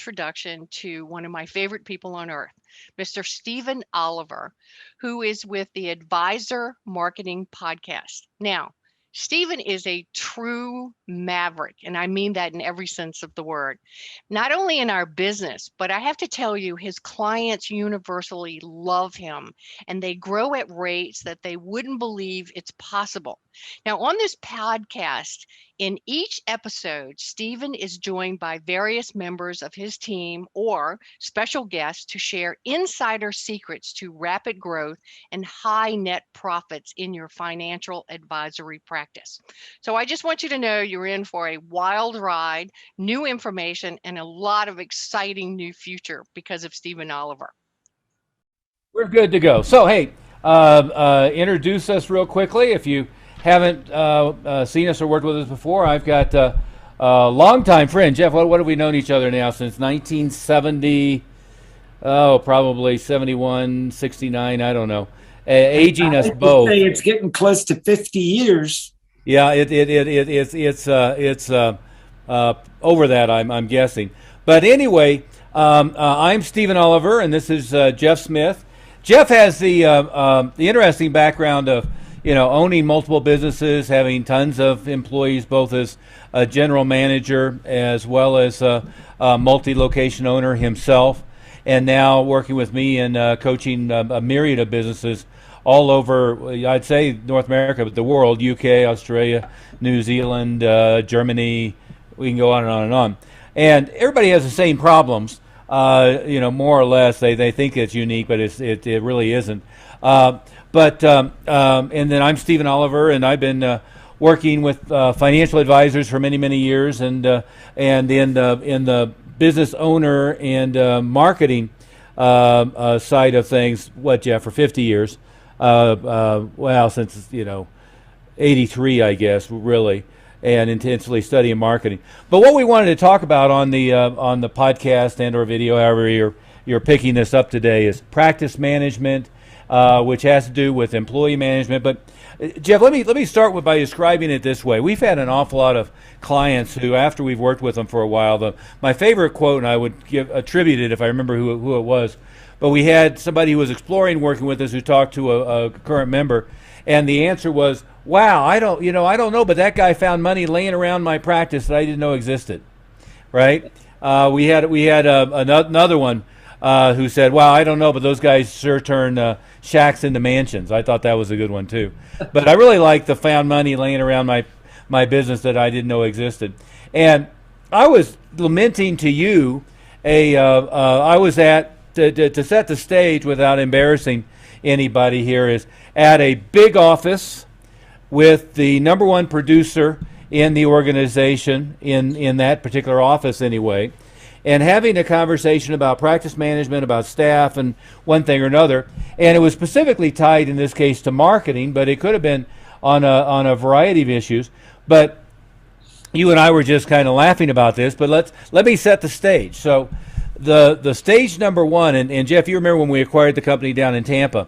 introduction to one of my favorite people on earth, Mr. Stephen Oliver, who is with the Advisor Marketing Podcast. Now, Stephen is a true maverick, and I mean that in every sense of the word. Not only in our business, but I have to tell you, his clients universally love him, and they grow at rates that they wouldn't believe it's possible. Now, on this podcast, in each episode, Stephen is joined by various members of his team or special guests to share insider secrets to rapid growth and high net profits in your financial advisory practice. So I just want you to know you're in for a wild ride, new information, and a lot of exciting new future because of Stephen Oliver. We're good to go. So, hey, introduce us real quickly. If you haven't seen us or worked with us before, I've got a longtime friend, Jeff. What have we known each other now since 1970? Oh, probably 71, 69. I don't know. Aging us both. Say it's getting close to 50 years. Yeah, it's over that. I'm guessing. But anyway, I'm Stephen Oliver, and this is Jeff Smith. Jeff has the interesting background of owning multiple businesses, having tons of employees, both as a general manager as well as a multi-location owner himself, and now working with me and coaching a myriad of businesses all over, I'd say North America, but the world, UK, Australia, New Zealand, Germany, we can go on and on and on. And everybody has the same problems, more or less. They think it's unique, but it really isn't. And then I'm Stephen Oliver, and I've been working with financial advisors for many, many years, and in the business owner and marketing side of things. What, Jeff? For 50 years. Since 83, I guess, really, and intensely studying marketing. But what we wanted to talk about on the podcast and or video, however you're picking this up today, is practice management, which has to do with employee management. But Jeff, let me start by describing it this way. We've had an awful lot of clients who, after we've worked with them for a while, my favorite quote, and I would attribute it if I remember who it was, but we had somebody who was exploring working with us who talked to a current member, and the answer was, "Wow, I don't know, but that guy found money laying around my practice that I didn't know existed." Right? We had another one who said, "Wow, I don't know, but those guys sure turn shacks into mansions." I thought that was a good one too. But I really like the found money laying around my business that I didn't know existed. And I was lamenting to you I was at to set the stage without embarrassing anybody here, is at a big office with the number one producer in the organization, in that particular office anyway, and having a conversation about practice management, about staff, and one thing or another. And it was specifically tied in this case to marketing, but it could have been on a variety of issues. But you and I were just kind of laughing about this, but let me set the stage. So the stage number one, and Jeff, you remember when we acquired the company down in Tampa,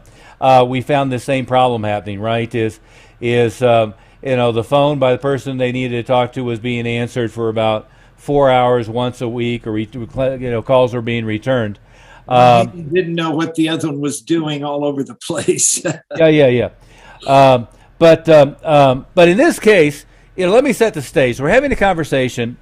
we found the same problem happening, right? Is the phone by the person they needed to talk to was being answered for about 4 hours once a week, or calls were being returned. Didn't know what the other one was doing all over the place. Yeah. But in this case, let me set the stage. We're having a conversation,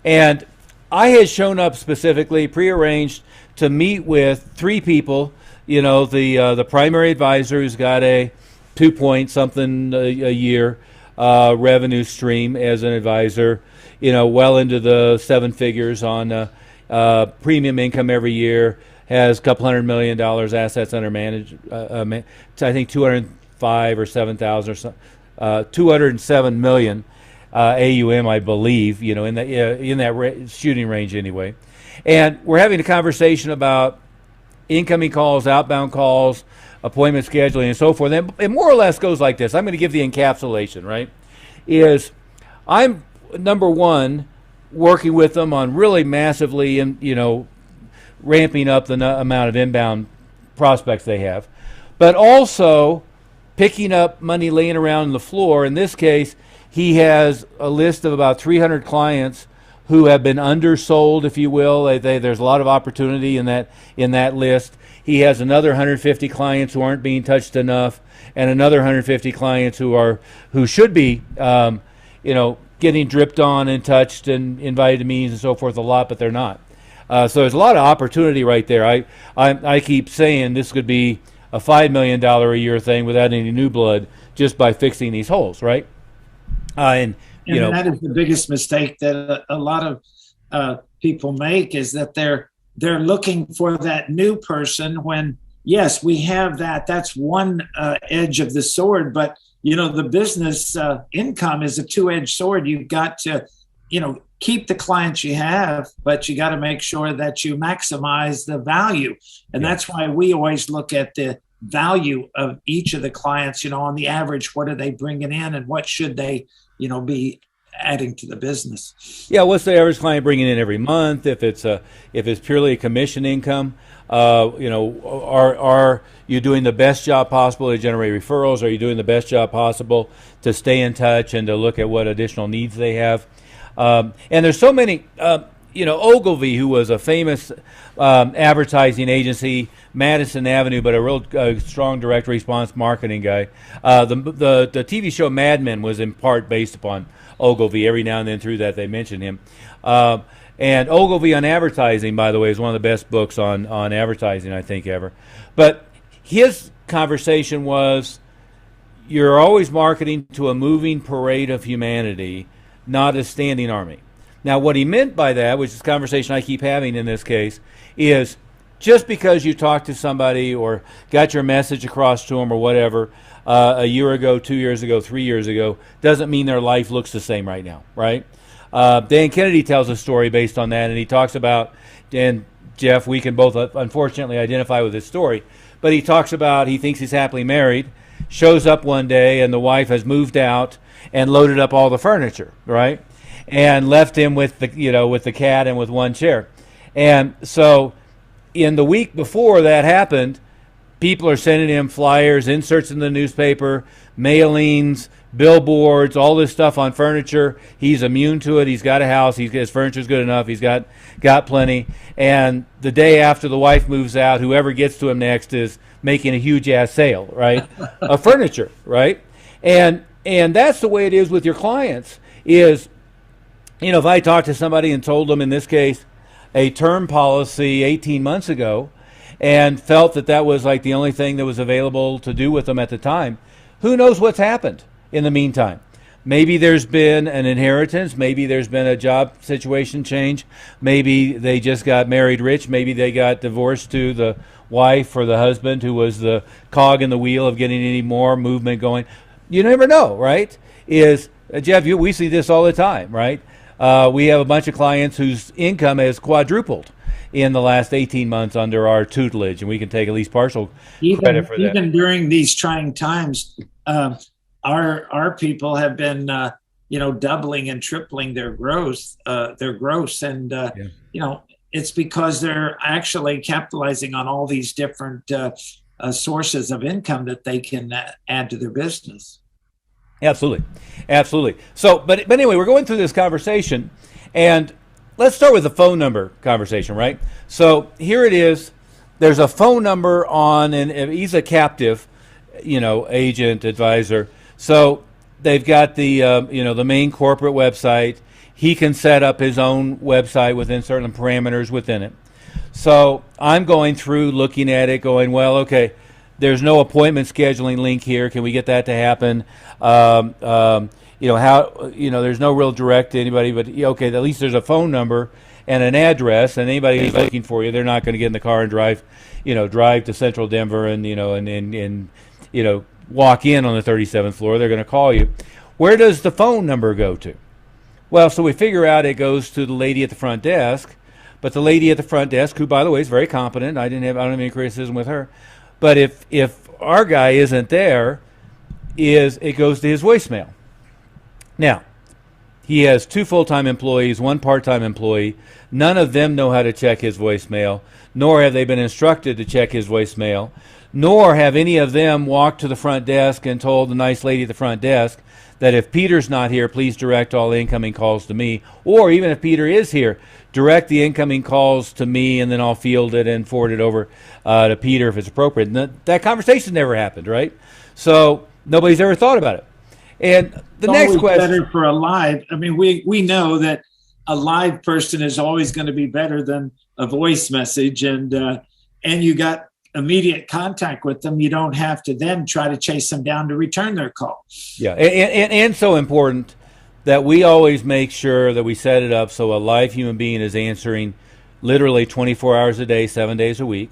and I had shown up specifically, prearranged to meet with three people. The primary advisor who's got a 2 point something a year revenue stream as an advisor, well into the seven figures on premium income every year, has a couple $100 million assets under management. I think 205 or 7,000 or so, 207 million AUM, I believe. In that shooting range anyway. And we're having a conversation about incoming calls, outbound calls, appointment scheduling, and so forth. And it more or less goes like this. I'm going to give the encapsulation, right? Is I'm, number one, working with them on really massively, ramping up the amount of inbound prospects they have, but also picking up money laying around on the floor. In this case, he has a list of about 300 clients who have been undersold, if you will. There's a lot of opportunity in that list. He has another 150 clients who aren't being touched enough, and another 150 clients who should be, getting dripped on and touched and invited to meetings and so forth a lot, but they're not. So there's a lot of opportunity right there. I keep saying this could be a $5 million a year thing without any new blood, just by fixing these holes, right? And that is the biggest mistake that a lot of people make, is that they're looking for that new person when, yes, we have that. That's one edge of the sword, but the business income is a two-edged sword. You've got to, keep the clients you have, but you got to make sure that you maximize the value. And that's why we always look at the value of each of the clients, on the average, what are they bringing in and what should they, be adding to the business. Yeah, what's the average client bringing in every month? If it's purely a commission income, are you doing the best job possible to generate referrals? Are you doing the best job possible to stay in touch and to look at what additional needs they have? And there's so many. Ogilvy, who was a famous advertising agency, Madison Avenue, but a real strong direct response marketing guy. The TV show Mad Men was in part based upon Ogilvy. Every now and then through that they mention him. And Ogilvy on Advertising, by the way, is one of the best books on advertising, I think, ever. But his conversation was, you're always marketing to a moving parade of humanity, not a standing army. Now, what he meant by that, which is a conversation I keep having in this case, is just because you talked to somebody or got your message across to them or whatever a year ago, 2 years ago, 3 years ago, doesn't mean their life looks the same right now, right? Dan Kennedy tells a story based on that, and he talks about, and Jeff, we can both unfortunately identify with this story, but he talks about he thinks he's happily married, shows up one day, and the wife has moved out and loaded up all the furniture, right? And left him with the cat and with one chair. And so in the week before that happened, people are sending him flyers, inserts in the newspaper, mailings, billboards, all this stuff on furniture. He's immune to it. He's got a house. His furniture's good enough. He's got plenty. And the day after the wife moves out, whoever gets to him next is making a huge ass sale, right? Of furniture, right? And that's the way it is with your clients. Is, if I talked to somebody and told them, in this case, a term policy 18 months ago, and felt that was like the only thing that was available to do with them at the time, who knows what's happened in the meantime? Maybe there's been an inheritance. Maybe there's been a job situation change. Maybe they just got married rich. Maybe they got divorced to the wife or the husband who was the cog in the wheel of getting any more movement going. You never know, right? Jeff, we see this all the time, right? We have a bunch of clients whose income has quadrupled in the last 18 months under our tutelage, and we can take at least partial credit for that. Even during these trying times, our people have been, doubling and tripling their gross, and it's because they're actually capitalizing on all these different sources of income that they can add to their business. Absolutely. So, but anyway, we're going through this conversation, and let's start with the phone number conversation, right? So here it is. There's a phone number and he's a captive, agent, advisor. So they've got the main corporate website. He can set up his own website within certain parameters within it. So I'm going through, looking at it, going, well, okay, there's no appointment scheduling link here. Can we get that to happen? There's no real direct to anybody, but okay, at least there's a phone number and an address, and anybody who's looking for you, they're not going to get in the car and drive to Central Denver and walk in on the 37th floor. They're going to call you. Where does the phone number go to? Well, so we figure out it goes to the lady at the front desk, but the lady at the front desk, who by the way is very competent, I don't have any criticism with her. But if our guy isn't there, it goes to his voicemail. Now, he has 2 full-time employees, 1 part-time employee. None of them know how to check his voicemail, nor have they been instructed to check his voicemail, nor have any of them walked to the front desk and told the nice lady at the front desk that if Peter's not here, please direct all incoming calls to me. Or even if Peter is here, direct the incoming calls to me, and then I'll field it and forward it over to Peter if it's appropriate. And that conversation never happened, right? So nobody's ever thought about it. And the next question. Better for a live. I mean, we know that a live person is always going to be better than a voice message, and you got immediate contact with them. You don't have to then try to chase them down to return their call. Yeah, and so important that we always make sure that we set it up so a live human being is answering literally 24 hours a day, 7 days a week.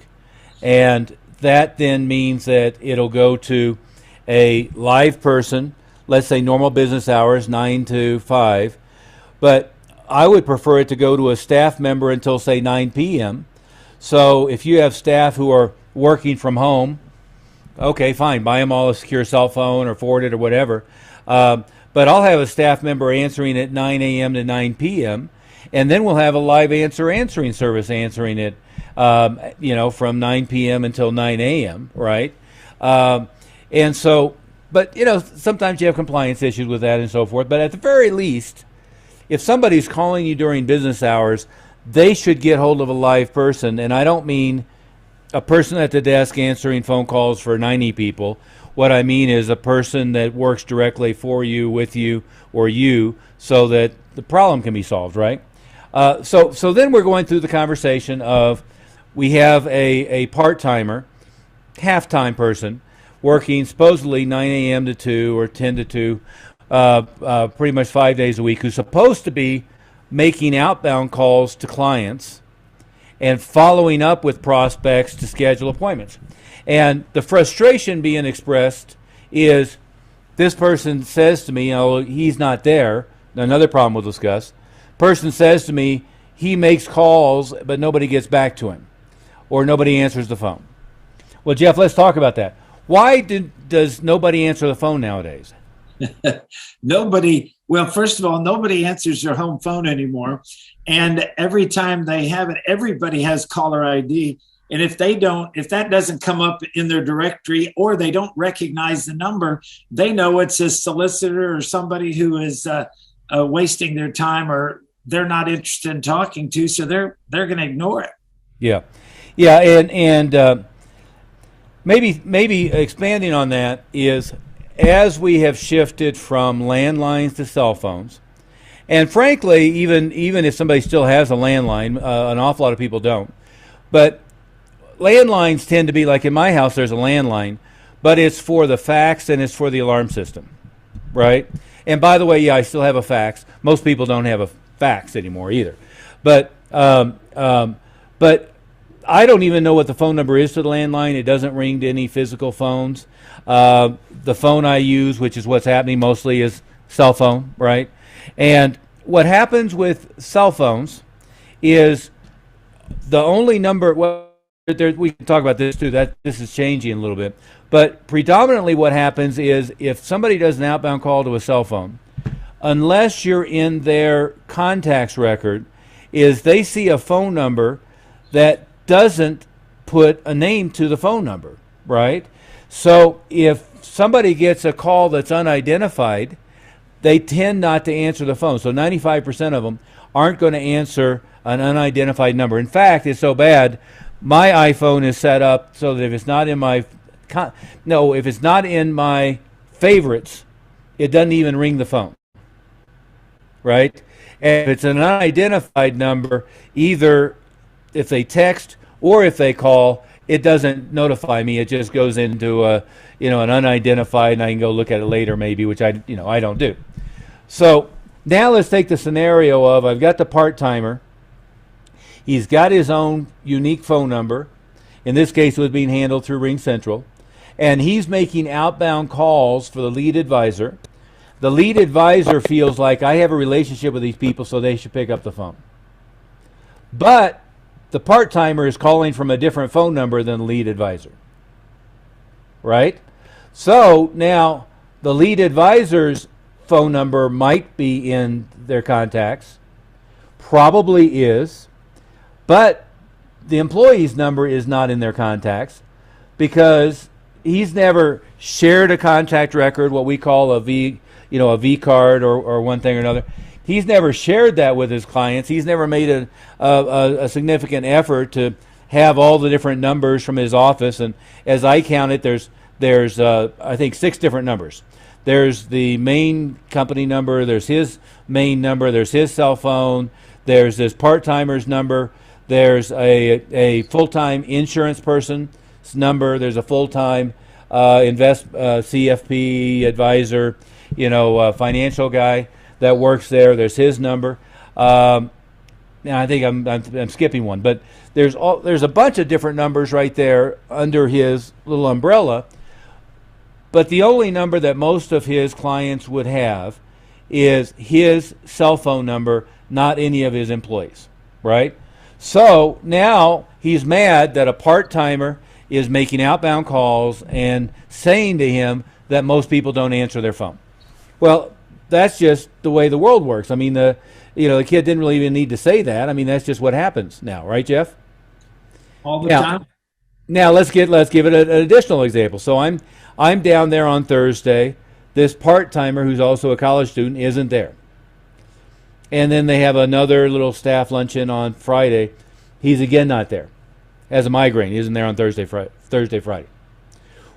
And that then means that it'll go to a live person, let's say normal business hours, 9 to 5. But I would prefer it to go to a staff member until, say, 9 p.m. So if you have staff who are working from home, okay, fine, buy them all a secure cell phone or forward it or whatever. But I'll have a staff member answering at 9 a.m. to 9 p.m., and then we'll have a live answering service answering it, from 9 p.m. until 9 a.m., right? And so, but, sometimes you have compliance issues with that and so forth. But at the very least, if somebody's calling you during business hours, they should get hold of a live person. And I don't mean a person at the desk answering phone calls for 90 people. What I mean is a person that works directly for you, with you, or you, so that the problem can be solved, right? So then we're going through the conversation of, we have a part-timer, half-time person, working supposedly 9 a.m. to 2 or 10 to 2, pretty much 5 days a week, who's supposed to be making outbound calls to clients and following up with prospects to schedule appointments. And the frustration being expressed is, this person says to me, he's not there. Another problem we'll discuss. Person says to me, he makes calls, but nobody gets back to him, or nobody answers the phone. Well, Jeff, let's talk about that. Why does nobody answer the phone nowadays? Well, first of all, nobody answers their home phone anymore. And every time they have it, everybody has caller ID. And if that doesn't come up in their directory, or they don't recognize the number, they know it's a solicitor or somebody who is wasting their time, or they're not interested in talking to, so they're going to ignore it. Yeah, and maybe expanding on that is, as we have shifted from landlines to cell phones, and frankly, even if somebody still has a landline, an awful lot of people don't, but landlines tend to be, like in my house, there's a landline, but it's for the fax and it's for the alarm system, right? And by the way, yeah, I still have a fax. Most people don't have a fax anymore either. But I don't even know what the phone number is to the landline. It doesn't ring to any physical phones. The phone I use, which is what's happening mostly, is cell phone, right? And what happens with cell phones is the only number, we can talk about this too, that this is changing a little bit, but predominantly what happens is, if somebody does an outbound call to a cell phone, unless you're in their contacts record, is they see a phone number that doesn't put a name to the phone number, right? So if somebody gets a call that's unidentified, they tend not to answer the phone. So 95% of them aren't going to answer an unidentified number. In fact, it's so bad, my iPhone is set up so that if it's not in my favorites, it doesn't even ring the phone, right? And if it's an unidentified number, either if they text or if they call, it doesn't notify me. It just goes into an unidentified, and I can go look at it later maybe, which I don't do. So now let's take the scenario of, I've got the part-timer. He's got his own unique phone number. In this case, it was being handled through Ring Central. And he's making outbound calls for the lead advisor. The lead advisor feels like, I have a relationship with these people, so they should pick up the phone. But the part-timer is calling from a different phone number than the lead advisor, right? So now the lead advisor's phone number might be in their contacts, probably is, but the employee's number is not in their contacts because he's never shared a contact record, what we call a a V card or one thing or another. He's never shared that with his clients. He's never made a significant effort to have all the different numbers from his office. And as I count it, there's I think 6 different numbers. There's the main company number. There's his main number. There's his cell phone. There's this part-timer's number. There's a full-time insurance person's number. There's a full-time CFP advisor, financial guy that works there. There's his number. Now I think I'm skipping one, but there's a bunch of different numbers right there under his little umbrella. But the only number that most of his clients would have is his cell phone number, not any of his employees, right? So now he's mad that a part-timer is making outbound calls and saying to him that most people don't answer their phone. Well, that's just the way the world works. I mean, the kid didn't really even need to say that. I mean, that's just what happens now, right, Jeff? All the time. Now let's give it an additional example. So I'm down there on Thursday. This part-timer, who's also a college student, isn't there. And then they have another little staff luncheon on Friday. He's again not there. Has a migraine. He isn't there on Thursday, Friday.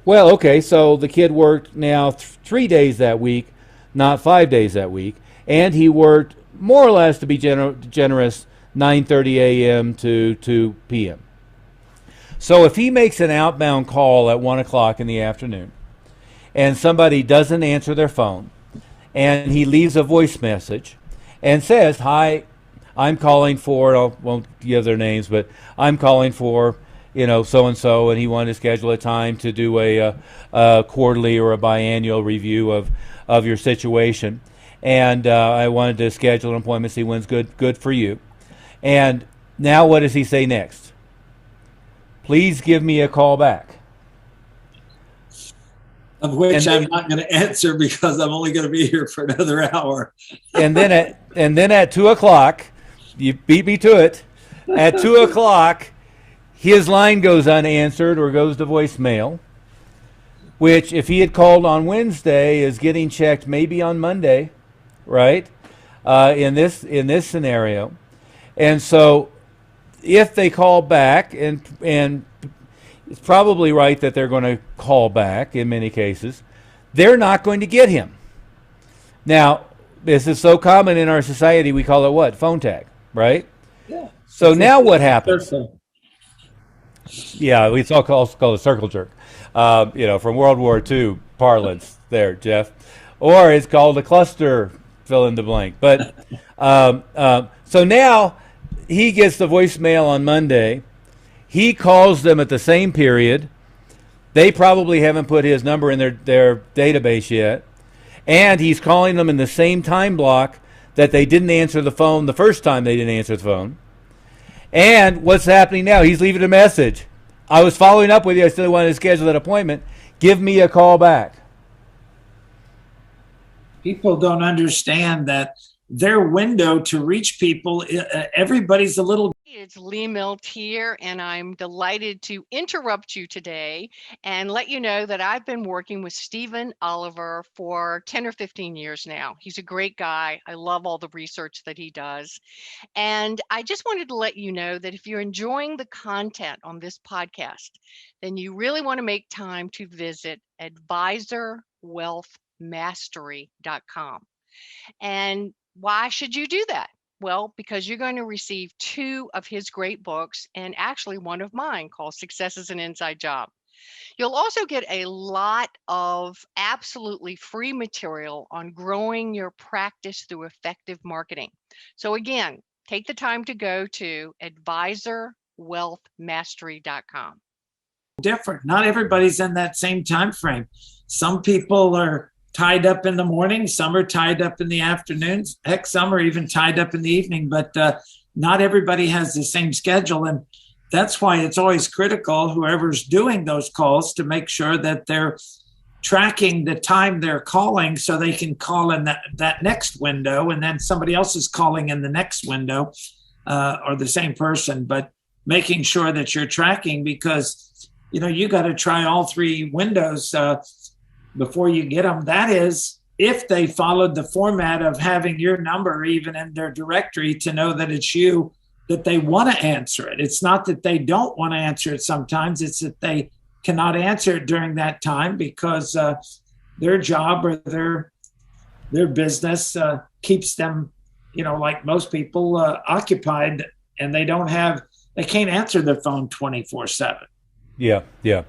Well, okay, so the kid worked now 3 days that week, not 5 days that week, and he worked more or less, to be generous, 9:30 a.m. to 2 p.m. So if he makes an outbound call at 1 o'clock in the afternoon and somebody doesn't answer their phone and he leaves a voice message and says, "Hi, I'm calling for," I won't give their names, but I'm calling for, so-and-so, and he wanted to schedule a time to do a quarterly or a biannual review of your situation. And I wanted to schedule an appointment, see when's good for you. And now what does he say next? "Please give me a call back." Of which I'm not going to answer because I'm only going to be here for another hour. and then at 2 o'clock, you beat me to it. At 2 o'clock, his line goes unanswered or goes to voicemail, which if he had called on Wednesday is getting checked maybe on Monday, right? In this scenario. And so if they call back, and it's probably right that they're going to call back in many cases, they're not going to get him. Now, this is so common in our society, we call it what? Phone tag, right? Yeah. So now what happens? Yeah, it's also called a circle jerk, from World War II parlance there, Jeff. Or it's called a cluster, fill in the blank. But so now he gets the voicemail on Monday. He calls them at the same period. They probably haven't put his number in their database yet. And he's calling them in the same time block that they didn't answer the phone the first time they didn't answer the phone. And what's happening now? He's leaving a message. "I was following up with you. I still wanted to schedule that appointment. Give me a call back." People don't understand that their window to reach people, everybody's a little. It's Lee Milt here, and I'm delighted to interrupt you today and let you know that I've been working with Stephen Oliver for 10 or 15 years now. He's a great guy. I love all the research that he does. And I just wanted to let you know that if you're enjoying the content on this podcast, then you really want to make time to visit advisorwealthmastery.com. And why should you do that? Well, because you're going to receive 2 of his great books and actually one of mine called Success is an Inside Job. You'll also get a lot of absolutely free material on growing your practice through effective marketing. So again, take the time to go to advisorwealthmastery.com. Different. Not everybody's in that same time frame. Some people are tied up in the morning, some are tied up in the afternoons, heck, some are even tied up in the evening, but not everybody has the same schedule. And that's why it's always critical, whoever's doing those calls, to make sure that they're tracking the time they're calling so they can call in that next window, and then somebody else is calling in the next window, or the same person, but making sure that you're tracking, because you got to try all 3 windows before you get them. That is if they followed the format of having your number even in their directory to know that it's you, that they want to answer it. It's not that they don't want to answer it sometimes, it's that they cannot answer it during that time because their job or their business keeps them, like most people, occupied, and they can't answer their phone 24/7. Yeah, yeah.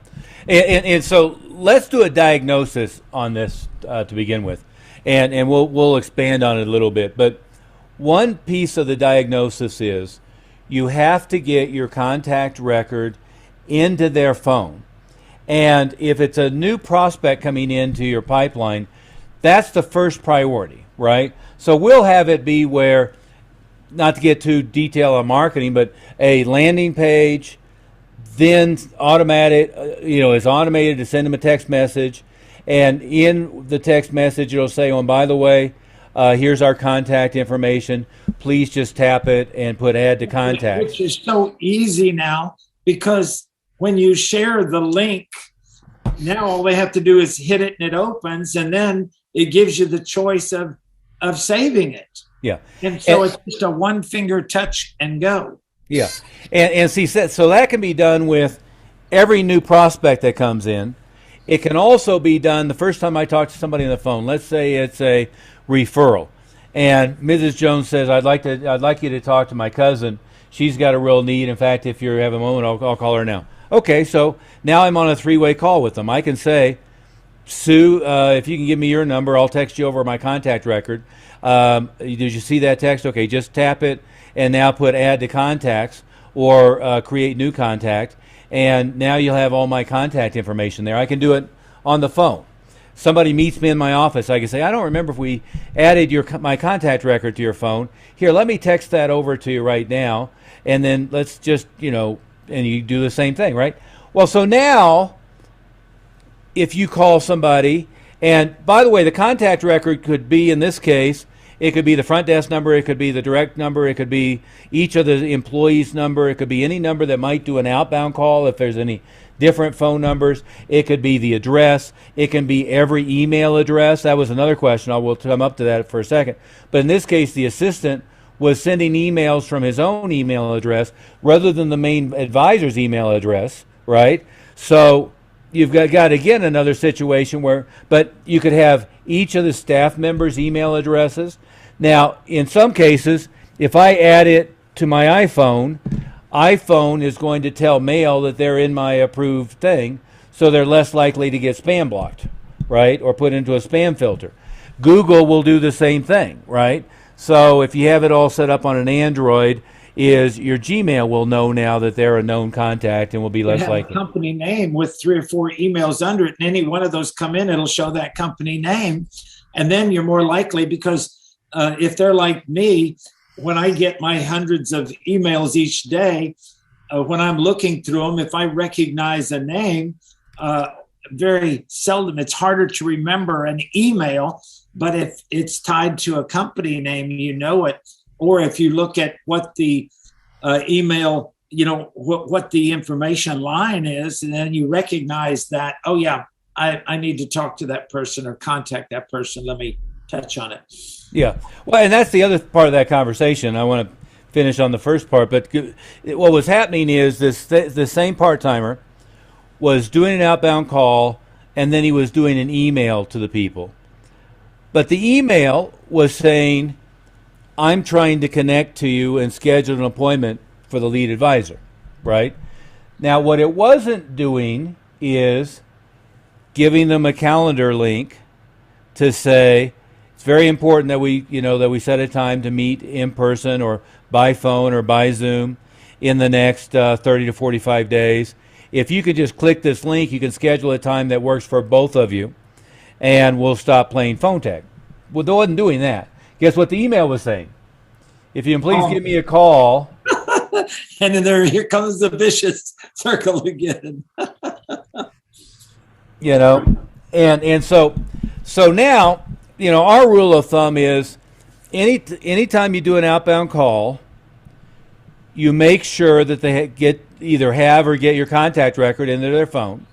And so let's do a diagnosis on this to begin with, and we'll expand on it a little bit. But one piece of the diagnosis is you have to get your contact record into their phone. And if it's a new prospect coming into your pipeline, that's the first priority, right? So we'll have it be where, not to get too detailed on marketing, but a landing page, then automatic, it's automated to send them a text message, and in the text message it'll say, "Oh, and by the way, here's our contact information. Please just tap it and put add to contacts." Which is so easy now, because when you share the link, now all they have to do is hit it and it opens, and then it gives you the choice of saving it. Yeah. And so it's just a one finger touch and go. Yeah. And see, so that can be done with every new prospect that comes in. It can also be done the first time I talk to somebody on the phone. Let's say it's a referral, and Mrs. Jones says, I'd like you to talk to my cousin. She's got a real need. In fact, if you have a moment, I'll call her now. Okay, so now I'm on a three-way call with them. I can say, "Sue, if you can give me your number, I'll text you over my contact record. Did you see that text? Okay, just tap it and now put add to contacts or create new contact, and now you'll have all my contact information there." I can do it on the phone. Somebody meets me in my office, I can say, "I don't remember if we added my contact record to your phone. Here, let me text that over to you right now, and then let's just, and you do the same thing, right?" Well, so now, if you call somebody, and by the way, the contact record could be, in this case, it could be the front desk number, it could be the direct number, it could be each of the employees' number, it could be any number that might do an outbound call if there's any different phone numbers. It could be the address. It can be every email address. That was another question. I will come up to that for a second. But in this case, the assistant was sending emails from his own email address rather than the main advisor's email address, right? So you've got again another situation but you could have each of the staff members' email addresses. Now, in some cases, if I add it to my iPhone is going to tell mail that they're in my approved thing, so they're less likely to get spam blocked, right, or put into a spam filter. Google will do the same thing, right? So if you have it all set up on an Android, your Gmail will know now that they're a known contact and will be less likely. A company name with 3 or 4 emails under it, and any one of those come in, it'll show that company name, and then you're more likely, because if they're like me, when I get my hundreds of emails each day, when I'm looking through them, if I recognize a name, very seldom, it's harder to remember an email, but if it's tied to a company name, you know it. Or if you look at what the email, what the information line is, and then you recognize that, oh yeah, I need to talk to that person or contact that person. Let me touch on it. Yeah. Well, and that's the other part of that conversation. I want to finish on the first part, but what was happening is the same part-timer was doing an outbound call, and then he was doing an email to the people. But the email was saying, "I'm trying to connect to you and schedule an appointment for the lead advisor," right? Now, what it wasn't doing is giving them a calendar link to say, it's very important that we set a time to meet in person or by phone or by Zoom in the next 30 to 45 days. If you could just click this link, you can schedule a time that works for both of you, and we'll stop playing phone tag. Well, they wasn't doing that. Guess what the email was saying? "If you can please give me a call." And then here comes the vicious circle again. And so now, our rule of thumb is anytime you do an outbound call, you make sure that they either have or get your contact record into their phone,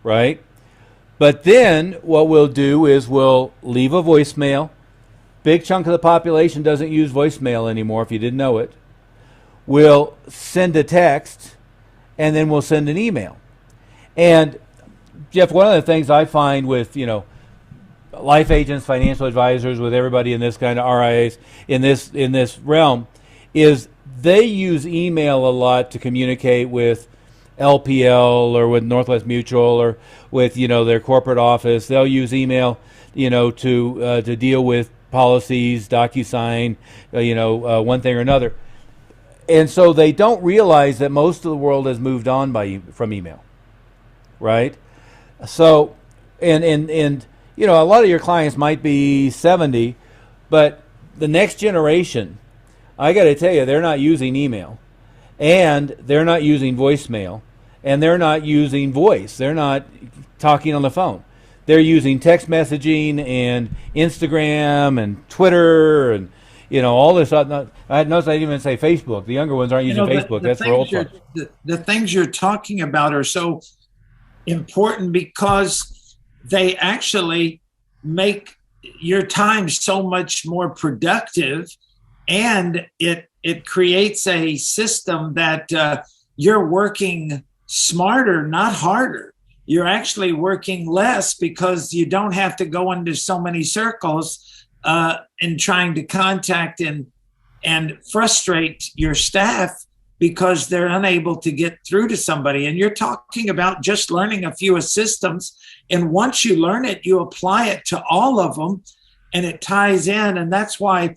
right? But then what we'll do is we'll leave a voicemail. Big chunk of the population doesn't use voicemail anymore, if you didn't know it. We'll send a text, and then we'll send an email. And Jeff, one of the things I find with, life agents, financial advisors, with everybody in this kind of RIAs in this realm, is they use email a lot to communicate with LPL or with Northwest Mutual or with their corporate office. They'll use email to deal with policies, DocuSign, one thing or another. And so they don't realize that most of the world has moved on from email, right? So, and a lot of your clients might be 70, but the next generation, I got to tell you, they're not using email, and they're not using voicemail, and they're not using voice. They're not talking on the phone. They're using text messaging and Instagram and Twitter and all this. I noticed I didn't even say Facebook. The younger ones aren't using Facebook. That's for old folks. The things you're talking about are so important because they actually make your time so much more productive, and it creates a system that you're working smarter, not harder. You're actually working less because you don't have to go into so many circles in trying to contact and frustrate your staff because they're unable to get through to somebody. And you're talking about just learning a few systems. And once you learn it, you apply it to all of them and it ties in. And that's why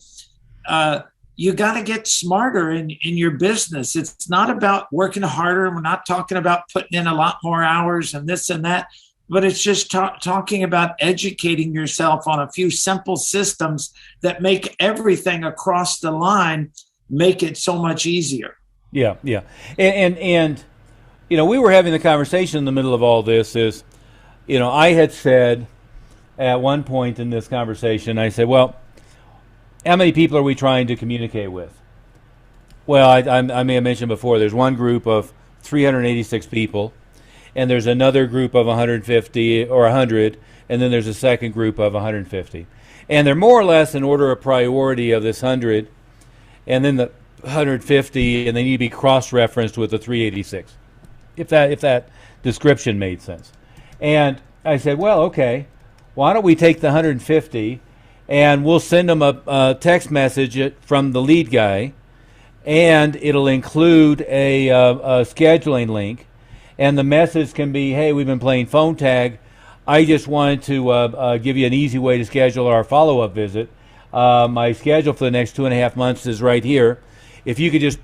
you got to get smarter in your business. It's not about working harder. We're not talking about putting in a lot more hours and this and that, but it's just talking about educating yourself on a few simple systems that make everything across the line, make it so much easier. Yeah. And we were having the conversation in the middle of all this is, I had said at one point in this conversation, I said, well, how many people are we trying to communicate with? Well, I may have mentioned before, there's one group of 386 people, and there's another group of 150 or 100, and then there's a second group of 150. And they're more or less in order of priority of this 100, and then the 150, and they need to be cross-referenced with the 386, if that description made sense. And I said, well, okay, why don't we take the 150 and we'll send them a text message from the lead guy, and it'll include a scheduling link. And the message can be, hey, we've been playing phone tag. I just wanted to give you an easy way to schedule our follow-up visit. My schedule for the next 2.5 months is right here. If you could just,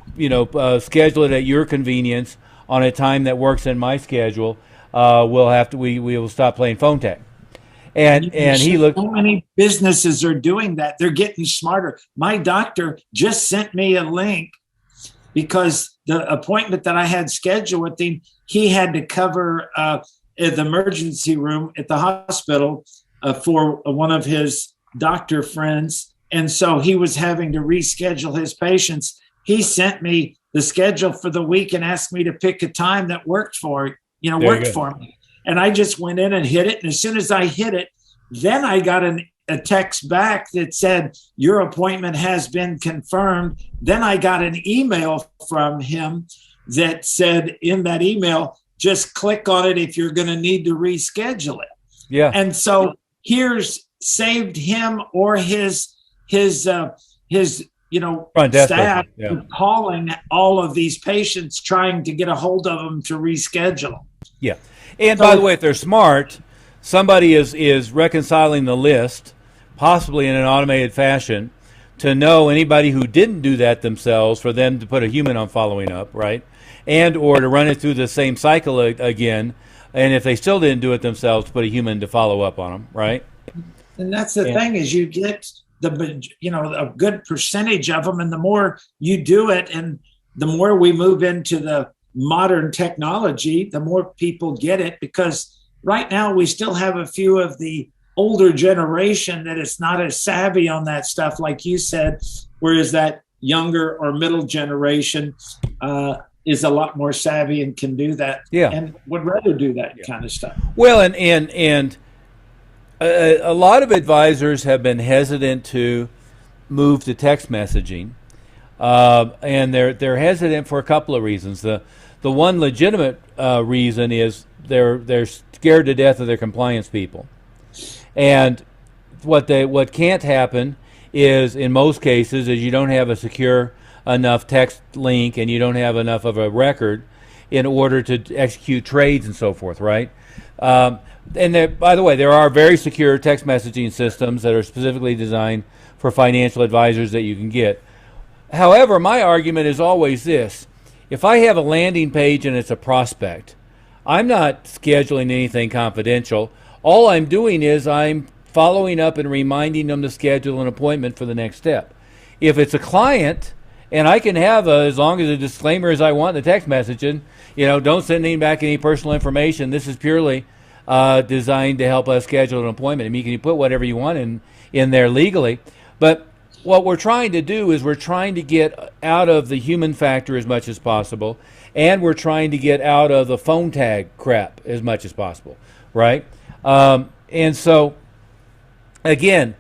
schedule it at your convenience on a time that works in my schedule, we will stop playing phone tag. And he looked. So many businesses are doing that. They're getting smarter. My doctor just sent me a link because the appointment that I had scheduled with him, he had to cover the emergency room at the hospital for one of his doctor friends. And so he was having to reschedule his patients. He sent me the schedule for the week and asked me to pick a time that worked for me. And I just went in and hit it. And as soon as I hit it, then I got a text back that said, your appointment has been confirmed. Then I got an email from him that said in that email, just click on it if you're going to need to reschedule it. Yeah. And so here's saved him or his staff calling all of these patients trying to get a hold of them to reschedule. Yeah. And by the way, if they're smart, somebody is reconciling the list, possibly in an automated fashion, to know anybody who didn't do that themselves, for them to put a human on following up, right? And or to run it through the same cycle again, and if they still didn't do it themselves, to put a human to follow up on them, right? And that's the thing is you get a good percentage of them, and the more you do it, and the more we move into the modern technology, the more people get it, because right now we still have a few of the older generation that is not as savvy on that stuff, like you said, whereas that younger or middle generation, is a lot more savvy and can do that, Yeah. and would rather do that kind of stuff. Well, and a lot of advisors have been hesitant to move to text messaging, and they're hesitant for a couple of reasons. The one legitimate reason is they're scared to death of their compliance people, and what can't happen is, in most cases, is you don't have a secure enough text link and you don't have enough of a record in order to execute trades and so forth, right? And there, by the way, there are very secure text messaging systems that are specifically designed for financial advisors that you can get. However, my argument is always this: if I have a landing page and it's a prospect, I'm not scheduling anything confidential. All I'm doing is I'm following up and reminding them to schedule an appointment for the next step. If it's a client, and I can have as long as a disclaimer as I want in the text messaging, don't send any back any personal information. This is purely designed to help us schedule an appointment. I mean, you can put whatever you want in there legally, but what we're trying to do is we're trying to get out of the human factor as much as possible, and we're trying to get out of the phone tag crap as much as possible, right? And so, again,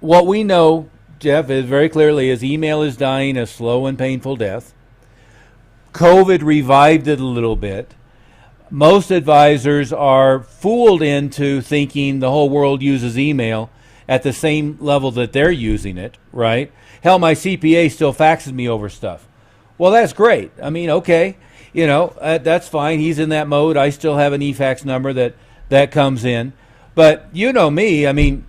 what we know, Jeff, is very clearly is email is dying a slow and painful death. COVID revived it a little bit. Most advisors are fooled into thinking the whole world uses email at the same level that they're using it, right? Hell, my CPA still faxes me over stuff. Well, that's great. I mean, okay, that's fine. He's in that mode. I still have an eFax number that comes in. But you know me, I mean,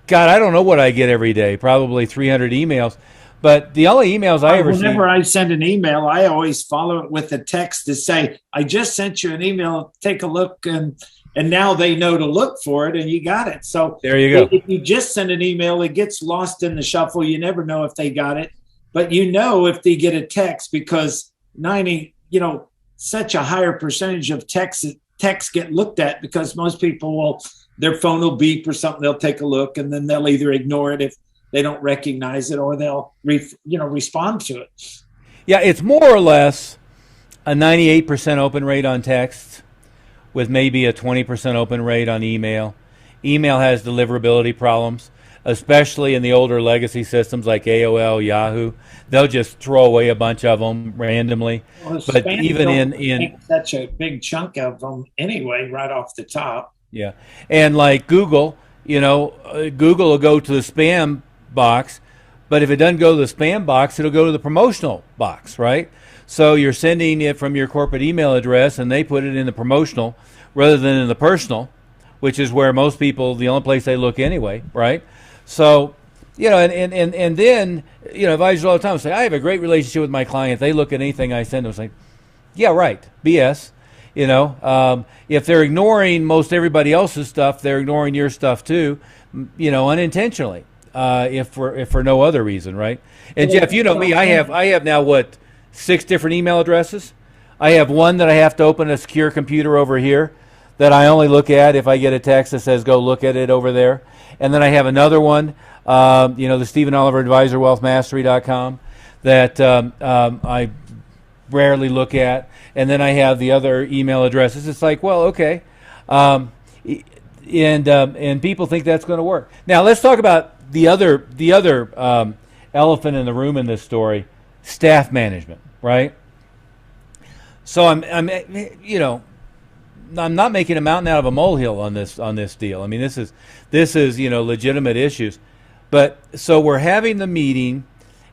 God, I don't know what I get every day, probably 300 emails. But the only emails I ever see. Whenever I send an email, I always follow it with a text to say, I just sent you an email, take a look, and now they know to look for it, and you got it. So there you go. If you just send an email, it gets lost in the shuffle. You never know if they got it. But if they get a text, because such a higher percentage of texts get looked at, because most people their phone will beep or something, they'll take a look, and then they'll either ignore it if they don't recognize it, or they'll respond to it. Yeah, it's more or less a 98% open rate on text with maybe a 20% open rate on email. Email has deliverability problems, especially in the older legacy systems like AOL, Yahoo. They'll just throw away a bunch of them randomly. Well, but even in such a big chunk of them anyway, right off the top. Yeah, and like Google, Google will go to the spam box, but if it doesn't go to the spam box, it'll go to the promotional box, right? So you're sending it from your corporate email address, and they put it in the promotional rather than in the personal, which is where most people, the only place they look anyway, right? So, and then, advisors all the time say, I have a great relationship with my client. They look at anything I send them. It's like, yeah, right, BS. If they're ignoring most everybody else's stuff, they're ignoring your stuff too, unintentionally, if for no other reason, right? And Jeff, you know me, I have now 6 different email addresses. I have one that I have to open a secure computer over here that I only look at if I get a text that says go look at it over there. And then I have another one, the Stephen Oliver Advisor, wealthmastery.com, that I rarely look at. And then I have the other email addresses. It's like, well, okay. And people think that's going to work. Now let's talk about the other elephant in the room in this story, staff management, right? So I'm not making a mountain out of a molehill on this deal. I mean, this is legitimate issues. But so we're having the meeting,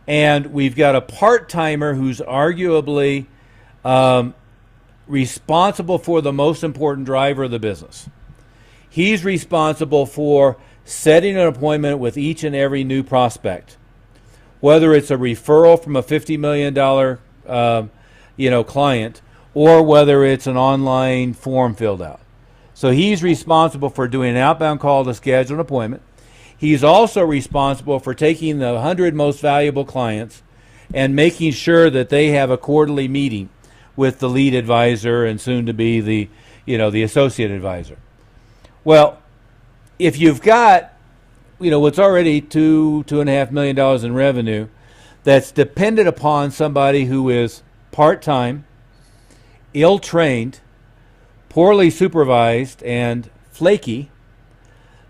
and we've got a part-timer who's arguably responsible for the most important driver of the business. He's responsible for setting an appointment with each and every new prospect, whether it's a referral from a $50 million client, or whether it's an online form filled out. So he's responsible for doing an outbound call to schedule an appointment. He's also responsible for taking the 100 most valuable clients and making sure that they have a quarterly meeting with the lead advisor and soon to be the associate advisor. Well, if you've got what's already $2.5 million in revenue that's dependent upon somebody who is part-time, ill-trained, poorly supervised, and flaky,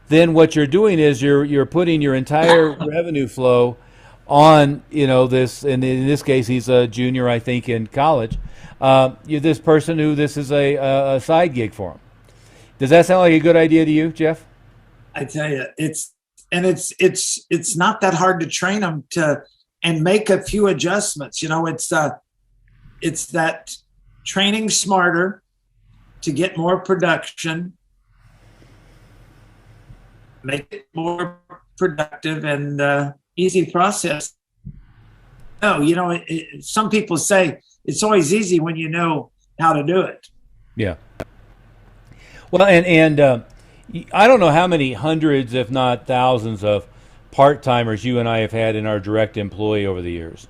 then what you're doing is you're putting your entire revenue flow on this. And in this case, he's a junior, I think, in college. You're this person who this is a side gig for him. Does that sound like a good idea to you, Jeff? I tell you, it's not that hard to train them and make a few adjustments. It's that training smarter to get more production, make it more productive and easy process. No, some people say it's always easy when you know how to do it. Yeah. Well, and I don't know how many hundreds, if not thousands, of part-timers you and I have had in our direct employ over the years,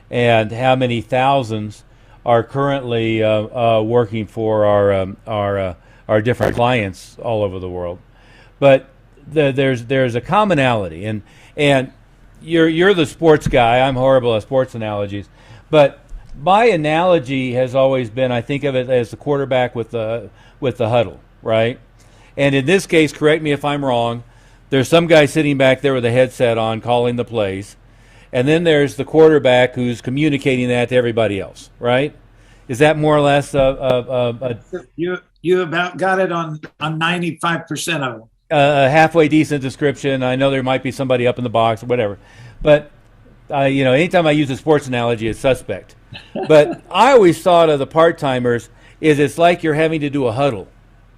and how many thousands are currently working for our different clients all over the world. But there's a commonality, and you're the sports guy. I'm horrible at sports analogies, but my analogy has always been, I think of it as the quarterback with the huddle, right? And in this case, correct me if I'm wrong, there's some guy sitting back there with a headset on calling the plays, and then there's the quarterback who's communicating that to everybody else, right? Is that more or less you about got it on 95% of them? A halfway decent description? I know there might be somebody up in the box or whatever, but anytime I use a sports analogy, it's suspect. But I always thought of the part-timers is it's like you're having to do a huddle,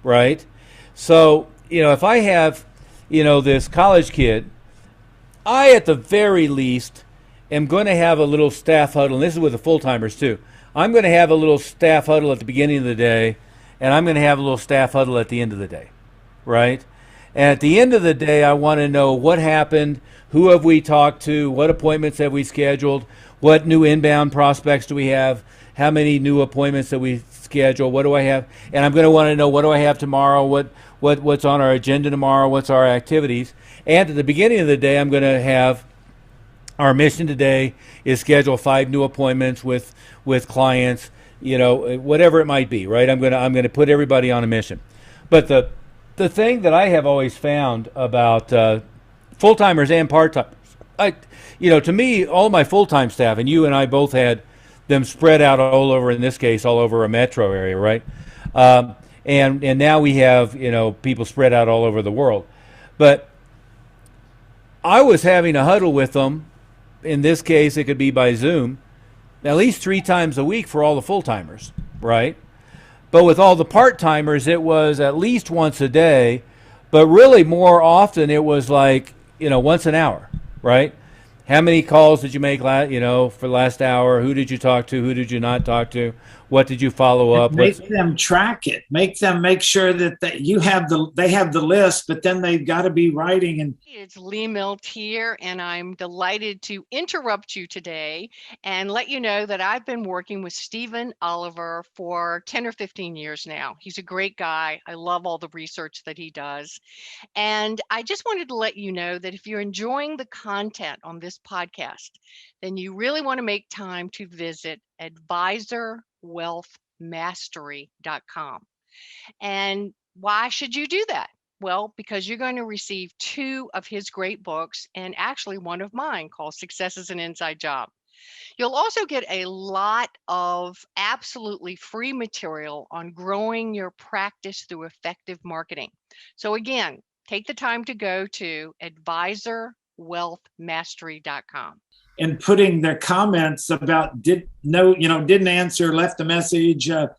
right? So, if I have, this college kid, I at the very least am going to have a little staff huddle, and this is with the full-timers too. I'm going to have a little staff huddle at the beginning of the day, and I'm going to have a little staff huddle at the end of the day, right? And at the end of the day, I want to know what happened, who have we talked to, what appointments have we scheduled, what new inbound prospects do we have, how many new appointments that we schedule, what do I have, and I'm going to want to know what do I have tomorrow, what's on our agenda tomorrow, what's our activities. And at the beginning of the day, I'm going to have our mission today is schedule 5 new appointments with clients, whatever it might be, right? I'm going to put everybody on a mission. But the thing that I have always found about full-timers and part-timers, to me, all my full-time staff, and you and I both had them spread out all over, in this case, all over a metro area, right? And now we have, people spread out all over the world. But I was having a huddle with them. In this case, it could be by Zoom, at least 3 times a week for all the full-timers, right? But with all the part-timers, it was at least once a day. But really more often, it was like, once an hour, right? How many calls did you make, for the last hour? Who did you talk to? Who did you not talk to? What did you follow up? Make them track it. Make them make sure that they have the list, but then they've got to be writing. And it's Lee Milt here, and I'm delighted to interrupt you today and let you know that I've been working with Stephen Oliver for 10 or 15 years now. He's a great guy. I love all the research that he does. And I just wanted to let you know that if you're enjoying the content on this podcast, then you really want to make time to visit advisorwealthmastery.com. And why should you do that? Well, because you're going to receive 2 of his great books and actually one of mine called Success is an Inside Job. You'll also get a lot of absolutely free material on growing your practice through effective marketing. So again, take the time to go to advisorwealthmastery.com. And putting their comments about didn't answer, left a message, and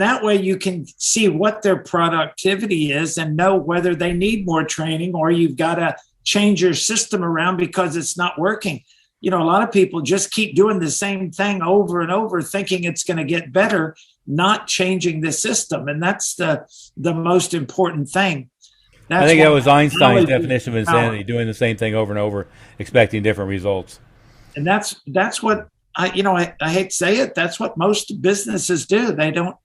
that way you can see what their productivity is and know whether they need more training or you've got to change your system around because it's not working. A lot of people just keep doing the same thing over and over, thinking it's going to get better, not changing the system. And that's the most important thing. I think that was Einstein's definition of insanity, doing the same thing over and over, expecting different results. And that's what I hate to say it. That's what most businesses do. They don't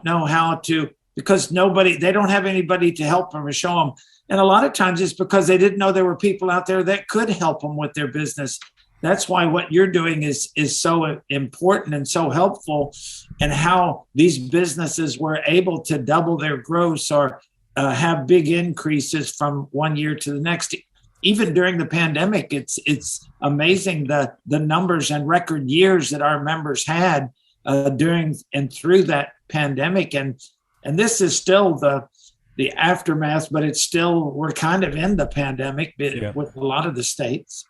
know how to, because they don't have anybody to help them or show them. And a lot of times it's because they didn't know there were people out there that could help them with their business. that's why what you're doing is so important and so helpful, and how these businesses were able to double their gross or have big increases from one year to the next. Even during the pandemic, it's amazing the numbers and record years that our members had during and through that pandemic. And this is still the aftermath, but it's still, we're kind of in the pandemic with a lot of the states.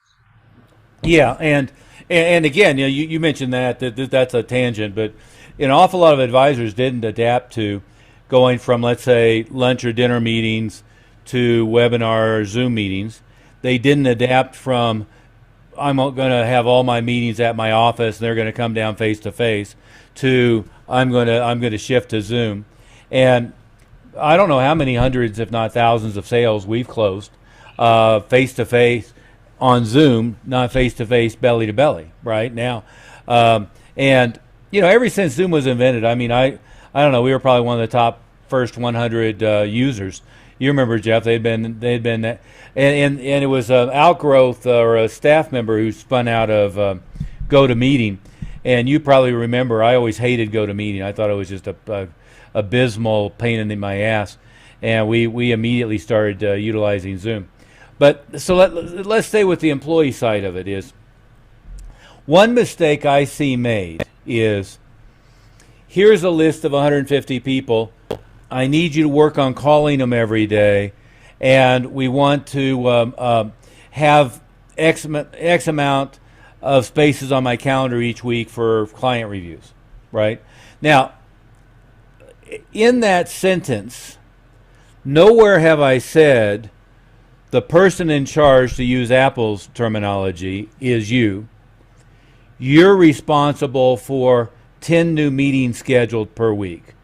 Yeah, and again, you mentioned that's a tangent, but an awful lot of advisors didn't adapt to going from, let's say, lunch or dinner meetings to webinar or Zoom meetings. They didn't adapt from, I'm going to have all my meetings at my office and they're going to come down face to face, to I'm going to shift to Zoom. And I don't know how many hundreds, if not thousands, of sales we've closed face to face on Zoom, not face to face, belly to belly, right now. And ever since Zoom was invented, I mean, I don't know, we were probably one of the top first 100 users. You remember, Jeff? They'd been, and it was an outgrowth or a staff member who spun out of GoToMeeting, and you probably remember. I always hated GoToMeeting. I thought it was just a abysmal pain in my ass, and we immediately started utilizing Zoom. But so let's stay with the employee side of it. Is one mistake I see made is, here's a list of 150 people. I need you to work on calling them every day, and we want to have X amount of spaces on my calendar each week for client reviews, right? Now, in that sentence, nowhere have I said the person in charge, to use Apple's terminology, is you. You're responsible for 10 new meetings scheduled per week.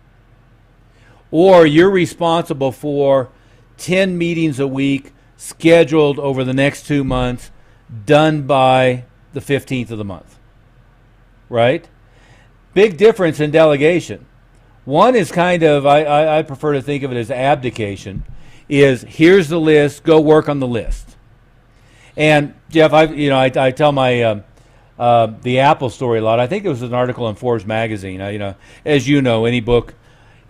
Or you're responsible for 10 meetings a week scheduled over the next 2 months, done by the 15th of the month. Right? Big difference in delegation. One is kind of, I prefer to think of it as abdication, is here's the list, go work on the list. And Jeff, I tell my the Apple story a lot. I think it was an article in Forbes magazine. As you know, any book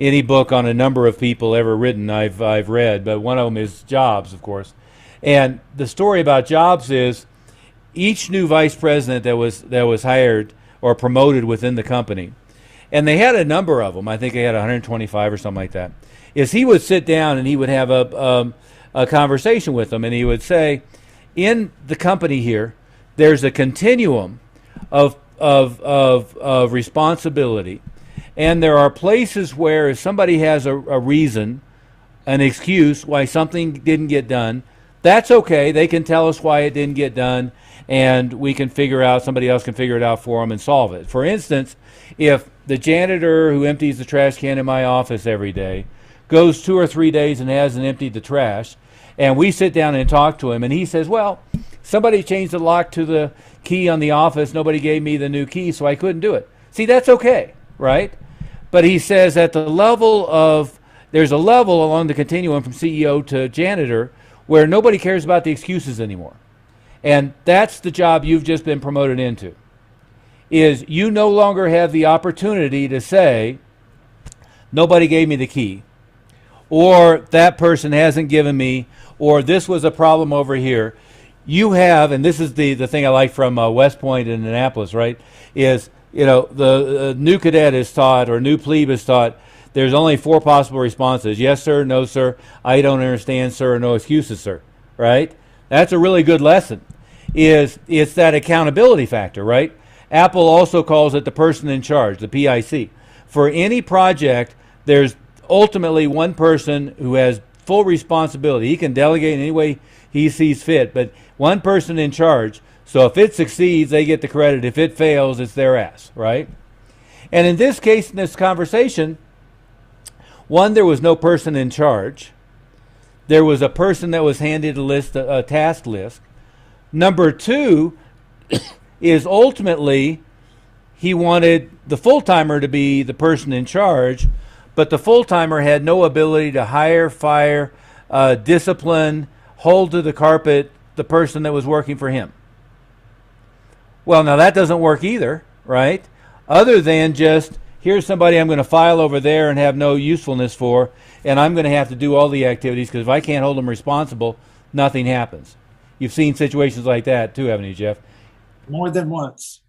on a number of people ever written, I've read, but one of them is Jobs, of course. And the story about Jobs is each new vice president that was hired or promoted within the company, and they had a number of them. I think they had 125 or something like that. Is he would sit down and he would have a conversation with them, and he would say, in the company here, there's a continuum of responsibility, and there are places where if somebody has a reason, an excuse why something didn't get done, that's okay. They can tell us why it didn't get done, and we can somebody else can figure it out for them and solve it. For instance, if the janitor who empties the trash can in my office every day goes 2 or 3 days and hasn't emptied the trash, and we sit down and talk to him, and he says, well, somebody changed the lock to the key on the office, nobody gave me the new key, so I couldn't do it. See, that's okay, right? But he says at the level of, there's a level along the continuum from CEO to janitor where nobody cares about the excuses anymore. And that's the job you've just been promoted into, is you no longer have the opportunity to say, nobody gave me the key, or that person hasn't given me, or this was a problem over here. You have, and this is the thing I like from West Point in Annapolis, right, is, the new cadet is taught, or new plebe is taught, there's only 4 possible responses. Yes, sir, no, sir, I don't understand, sir, or no excuses, sir, right? That's a really good lesson. It's that accountability factor, right? Apple also calls it the person in charge, the PIC. For any project, there's ultimately one person who has full responsibility. He can delegate in any way he sees fit, but one person in charge. So if it succeeds, they get the credit. If it fails, it's their ass, right? And in this case, in this conversation, one, there was no person in charge. There was a person that was handed a task list. Number 2 is ultimately he wanted the full-timer to be the person in charge, but the full-timer had no ability to hire, fire, discipline, hold to the carpet the person that was working for him. Well, now that doesn't work either, right? Other than just, here's somebody I'm going to file over there and have no usefulness for, and I'm going to have to do all the activities, because if I can't hold them responsible, nothing happens. You've seen situations like that too, haven't you, Jeff? More than once.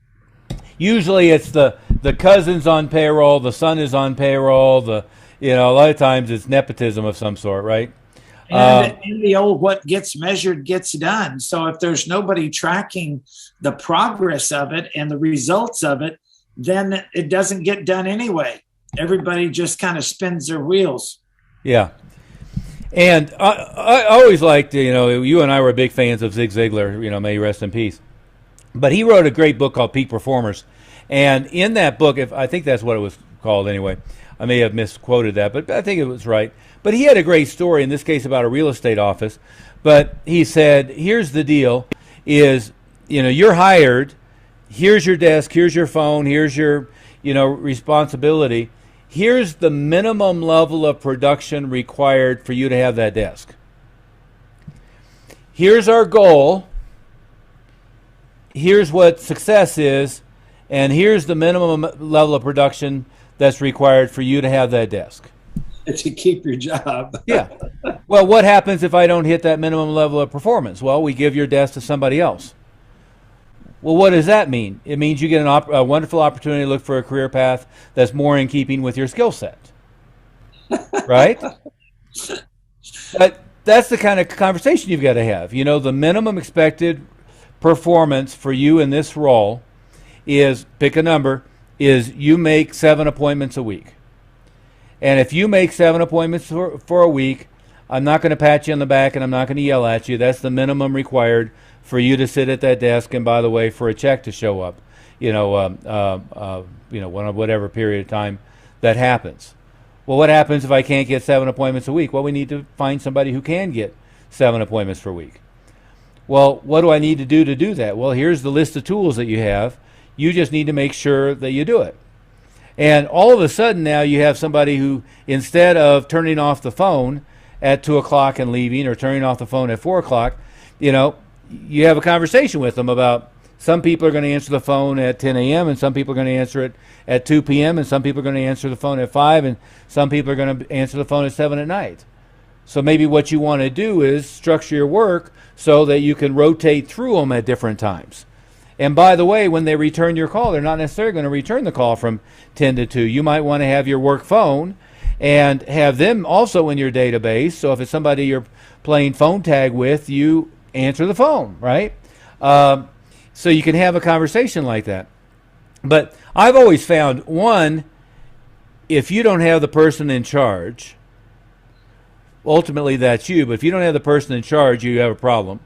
Usually it's the cousin's on payroll, the son is on payroll, a lot of times it's nepotism of some sort, right? And in the old, what gets measured gets done. So if there's nobody tracking the progress of it and the results of it, then it doesn't get done anyway. Everybody just kind of spins their wheels. Yeah. And I always liked, you and I were big fans of Zig Ziglar, may he rest in peace. But he wrote a great book called Peak Performers. And in that book, I think that's what it was called anyway. I may have misquoted that, but I think it was right. But he had a great story, in this case about a real estate office. But he said, here's the deal, is, you're hired, here's your desk, here's your phone, here's your, responsibility. Here's the minimum level of production required for you to have that desk. Here's our goal. Here's what success is, and here's the minimum level of production that's required for you to have that desk. To keep your job. Yeah. Well, what happens if I don't hit that minimum level of performance? Well, we give your desk to somebody else. Well, what does that mean? It means you get a wonderful opportunity to look for a career path that's more in keeping with your skill set. Right? But that's the kind of conversation you've got to have. The minimum expected performance for you in this role is, pick a number, is you make 7 appointments a week. And if you make 7 appointments for a week, I'm not going to pat you on the back and I'm not going to yell at you. That's the minimum required for you to sit at that desk, and by the way, for a check to show up, whatever period of time that happens. Well, what happens if I can't get 7 appointments a week? Well, we need to find somebody who can get 7 appointments per week. Well, what do I need to do that? Well, here's the list of tools that you have. You just need to make sure that you do it. And all of a sudden now you have somebody who, instead of turning off the phone at 2 o'clock and leaving, or turning off the phone at 4 o'clock, you have a conversation with them about, some people are going to answer the phone at 10 a.m. and some people are going to answer it at 2 p.m. and some people are going to answer the phone at 5 and some people are going to answer the phone at 7 at night. So maybe what you want to do is structure your work so that you can rotate through them at different times. And by the way, when they return your call, they're not necessarily going to return the call from 10 to 2. You might want to have your work phone and have them also in your database. So if it's somebody you're playing phone tag with, you answer the phone, right? So you can have a conversation like that. But I've always found, one, if you don't have the person in charge, ultimately that's you, but if you don't have the person in charge, you have a problem.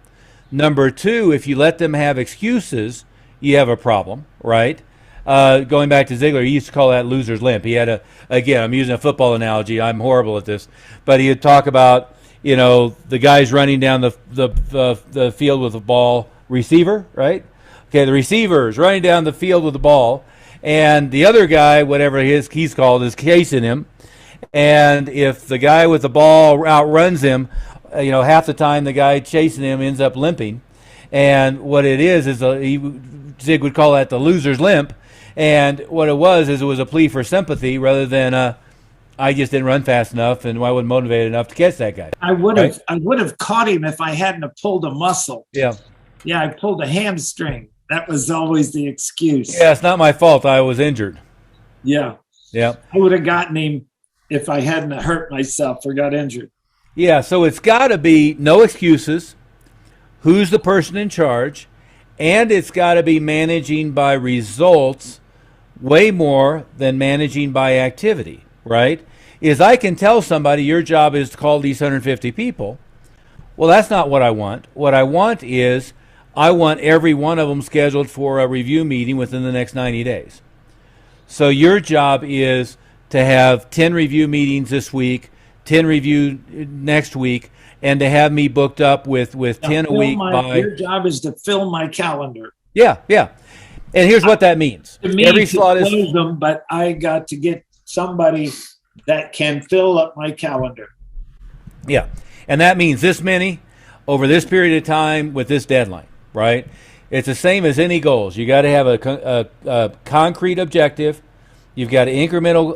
Number 2, if you let them have excuses, you have a problem, right? Going back to Ziegler, he used to call that loser's limp. He had again, I'm using a football analogy. I'm horrible at this. But he would talk about, the guys running down the field with the ball, receiver, right? Okay, the receiver is running down the field with the ball, and the other guy, whatever he's called, is chasing him. And if the guy with the ball outruns him, half the time the guy chasing him ends up limping. And what it is Zig would call that the loser's limp. And what it was a plea for sympathy rather than I just didn't run fast enough and I wasn't motivated enough to catch that guy. I would have caught him if I hadn't have pulled a muscle. Yeah. Yeah, I pulled a hamstring. That was always the excuse. Yeah, it's not my fault. I was injured. Yeah. Yeah. I would have gotten him if I hadn't hurt myself or got injured. Yeah, so it's got to be no excuses, who's the person in charge, and it's got to be managing by results way more than managing by activity, right? Is I can tell somebody your job is to call these 150 people. Well, that's not what I want. What I want is I want every one of them scheduled for a review meeting within the next 90 days. So your job is to have 10 review meetings this week, 10 review next week, and to have me booked up with 10 a week. Your job is to fill my calendar. Yeah. And here's what that means. To me, every slot is close them, but I got to get somebody that can fill up my calendar. Yeah, and that means this many over this period of time with this deadline, right? It's the same as any goals. You got to have a concrete objective. You've got incremental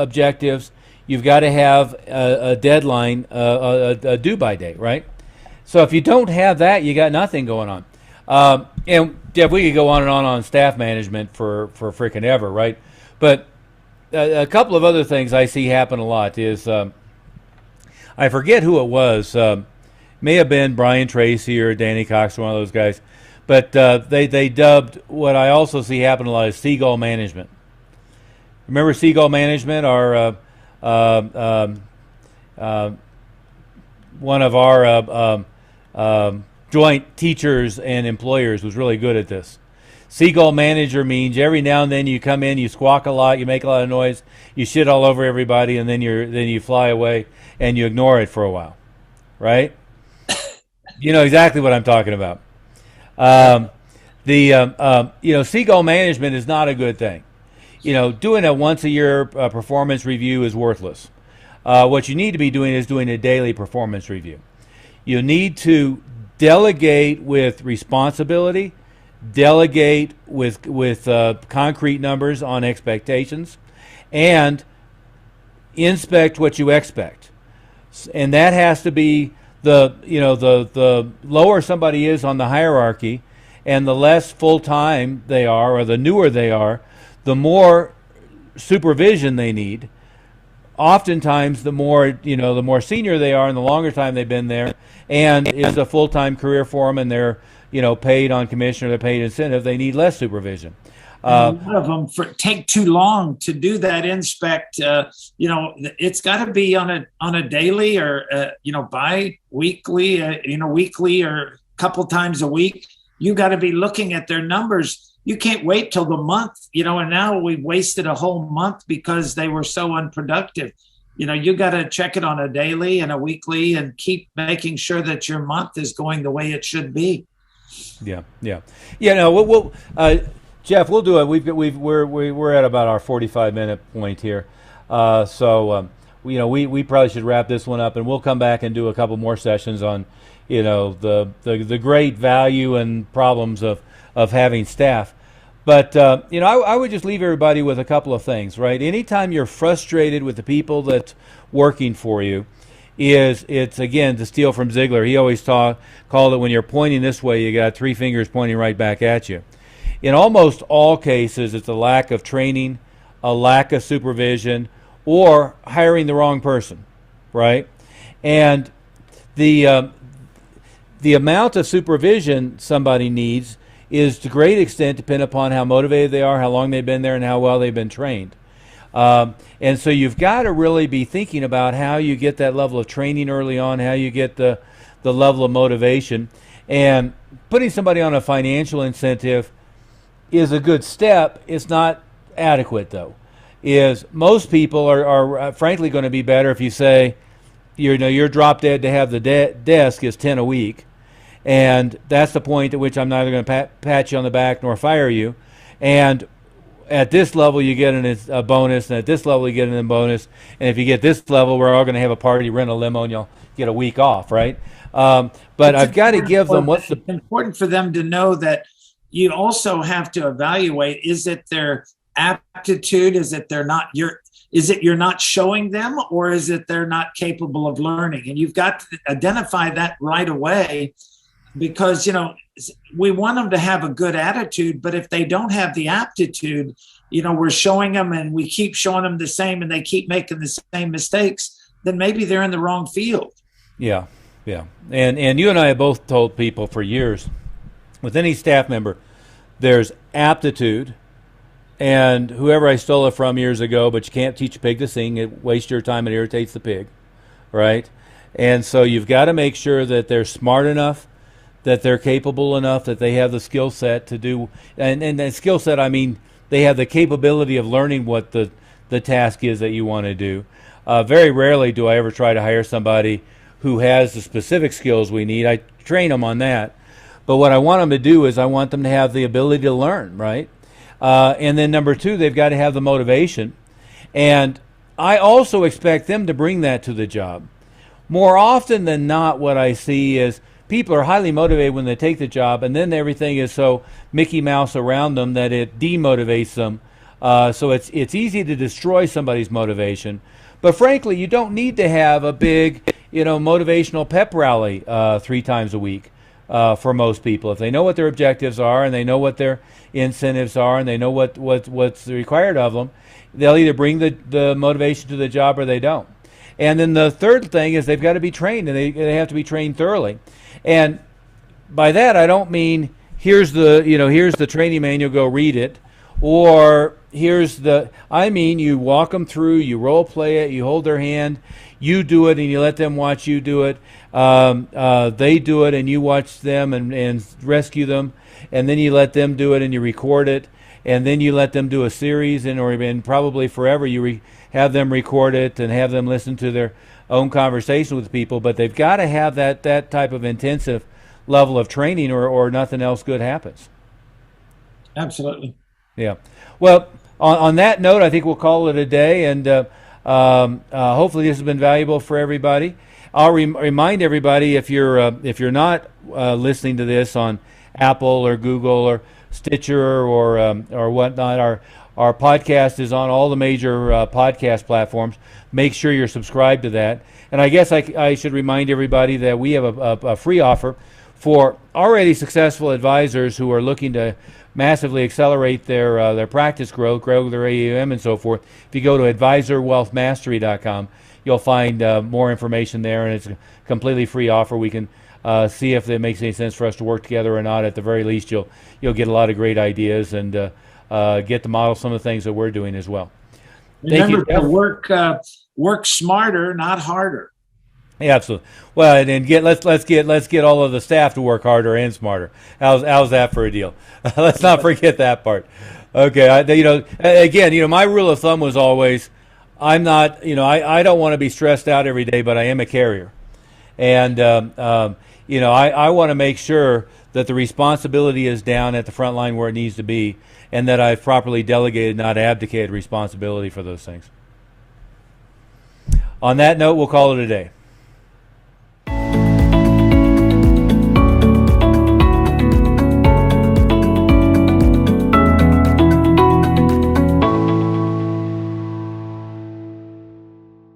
objectives. You've got to have a deadline, a due by date, right? So if you don't have that, you got nothing going on. And Jeff, we could go on and on staff management for freaking ever, right? But a couple of other things I see happen a lot is I forget who it was. May have been Brian Tracy or Danny Cox, one of those guys. But they dubbed what I also see happen a lot is seagull management. Remember seagull management? Our one of our joint teachers and employers was really good at this. Seagull manager means every now and then you come in, you squawk a lot, you make a lot of noise, you shit all over everybody, and then you fly away and you ignore it for a while, right? You know exactly what I'm talking about. Seagull management is not a good thing. Doing a once a year performance review is worthless. What you need to be doing is doing a daily performance review. You need to delegate with responsibility, delegate with concrete numbers on expectations, and inspect what you expect. And that has to be the lower somebody is on the hierarchy, and the less full-time they are, or the newer they are, the more supervision they need. Oftentimes, the more senior they are and the longer time they've been there, and it's a full-time career for them, and they're paid on commission or they're paid incentive, they need less supervision. A lot of them take too long to do that inspect. It's got to be on a daily or bi-weekly, weekly or a couple times a week. You got to be looking at their numbers. You can't wait till the month, and now we've wasted a whole month because they were so unproductive. You got to check it on a daily and a weekly and keep making sure that your month is going the way it should be. Yeah. We'll Jeff, we'll do it. We're at about our 45-minute point here, so we probably should wrap this one up, and we'll come back and do a couple more sessions on the great value and problems of having staff. But I would just leave everybody with a couple of things, right? Anytime you're frustrated with the people that's working for you, it's again, to steal from Ziegler. He always called it, when you're pointing this way, you got three fingers pointing right back at you. In almost all cases, it's a lack of training, a lack of supervision, or hiring the wrong person, right? And the amount of supervision somebody needs is to a great extent dependent upon how motivated they are, how long they've been there, and how well they've been trained. And so you've got to really be thinking about how you get that level of training early on, how you get the level of motivation. And putting somebody on a financial incentive is a good step. It's not adequate, though. Most people are frankly going to be better if you say, your drop dead to have the desk is 10 a week, and that's the point at which I'm neither going to pat you on the back nor fire you. And at this level, you get a bonus, and at this level, you get a bonus. And if you get this level, we're all going to have a party, rent a limo, and you'll get a week off, right? But I've got to give them what's important for them to know that you also have to evaluate: is it their aptitude? Is it you're not showing them, or is it they're not capable of learning? And you've got to identify that right away, because we want them to have a good attitude, but if they don't have the aptitude, we're showing them and we keep showing them the same, and they keep making the same mistakes, then maybe they're in the wrong field. Yeah. And you and I have both told people for years, with any staff member, there's aptitude, and whoever I stole it from years ago, but you can't teach a pig to sing. It wastes your time and irritates the pig, right? And so you've got to make sure that they're smart enough, that they're capable enough, that they have the skill set to do, and the skill set, I mean, they have the capability of learning what the task is that you want to do. Very rarely do I ever try to hire somebody who has the specific skills we need. I train them on that. But what I want them to do is I want them to have the ability to learn, right? And then number two, they've got to have the motivation. And I also expect them to bring that to the job. More often than not, what I see is people are highly motivated when they take the job, and then everything is so Mickey Mouse around them that it demotivates them. So it's easy to destroy somebody's motivation. But frankly, you don't need to have a big, motivational pep rally 3 times a week for most people. If they know what their objectives are and they know what their incentives are and they know what's required of them, they'll either bring the motivation to the job or they don't. And then the third thing is they've got to be trained, and they have to be trained thoroughly. And by that, I don't mean here's the training manual, go read it, or I mean you walk them through, you role play it, you hold their hand, you do it, and you let them watch you do it. They do it, and you watch them and rescue them, and then you let them do it, and you record it, and then you let them do a series, and probably forever you have them record it and have them listen to their own conversation with people. But they've got to have that type of intensive level of training, or nothing else good happens. Absolutely. Yeah. Well, on that note, I think we'll call it a day, and hopefully this has been valuable for everybody. I'll remind everybody, if you're not listening to this on Apple or Google or Stitcher or whatnot, our podcast is on all the major podcast platforms. Make sure you're subscribed to that. And I guess I should remind everybody that we have a free offer for already successful advisors who are looking to massively accelerate their practice growth, grow their AUM and so forth. If you go to advisorwealthmastery.com, you'll find more information there, and it's a completely free offer. We can see if it makes any sense for us to work together or not. At the very least, you'll get a lot of great ideas and get to model some of the things that we're doing as well. Remember to work smarter, not harder. Yeah, absolutely. Well, and let's get all of the staff to work harder and smarter. How's that for a deal? Let's not forget that part. Okay, again, my rule of thumb was always, I'm not, I don't want to be stressed out every day, but I am a carrier, and I want to make sure that the responsibility is down at the front line where it needs to be, and that I've properly delegated, not abdicated responsibility for those things. On that note, we'll call it a day.